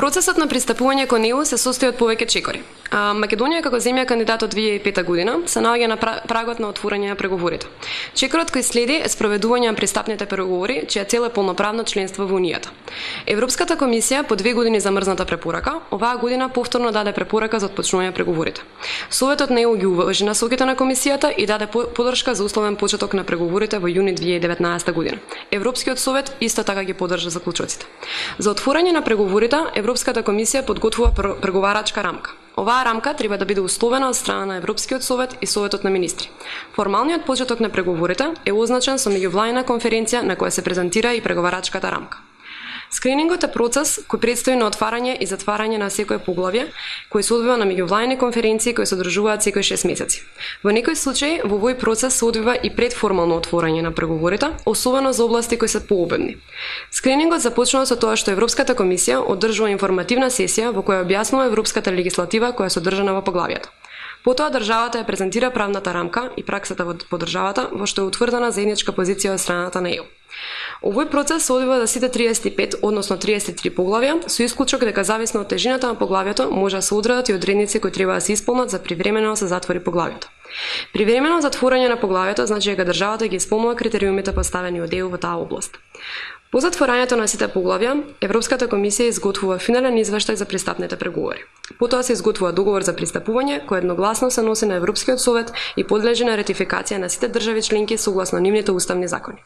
Процесот на пристапување кон ЕУ се состои од повеќе чекори. Македонија како земја кандидат од 2005 година се наоѓа на прагот на отворање на преговорите. Чекорот кој следи е спроведување на пристапните преговори, чија цел е полноправно членство во Унијата. Европската комисија по 2 години замрзната препорака, оваа година повторно даде препорака за отпочнување на преговорите. Советот на ЕУ ги уважи насоките на комисијата и даде поддршка за условен почеток на преговорите во јуни 2019 година. Европскиот совет исто така ги поддржа заклучоците. За отворање на преговорите, Европската комисија подготвува преговарачка рамка. Оваа рамка треба да биде условена од страна на Европскиот совет и Советот на министри. Формалниот почеток на преговорите е означен со меѓувладина конференција на која се презентира и преговарачката рамка. Скринингот е процес кој предстои на отварање и затварање на секое поглавје, кој се одвива на меѓувладини конференции кои се одржуваат секој 6 месеци. Во некои случаи во овој процес се одвива и предформално отворање на преговорите, особено за области кои се пообемни. Скринингот започнува со тоа што Европската комисија одржува информативна сесија во која објаснува европската легислатива која е содржана во поглавието. Потоа државата ја презентира правната рамка и праксата по државата во што е утврдена заедничка позиција од страната на ЕУ. Овој процес се одвива за сите 35, односно 33 поглавја, со исклучок дека зависно од тежината на поглавието може да се одредат и одредници кои треба да се исполнат за привремено да се затвори поглавието. Привремено затворање на поглавието значи дека државата ги исполнува критериумите поставени од ЕУ во таа област. По затворањето на сите поглавја, Европската комисија изготвува финален извештај за пристапните преговори. Потоа се изготвува договор за пристапување, кој едногласно се носи на Европскиот совет и подлежи на ратификација на сите држави членки согласно нивните уставни закони.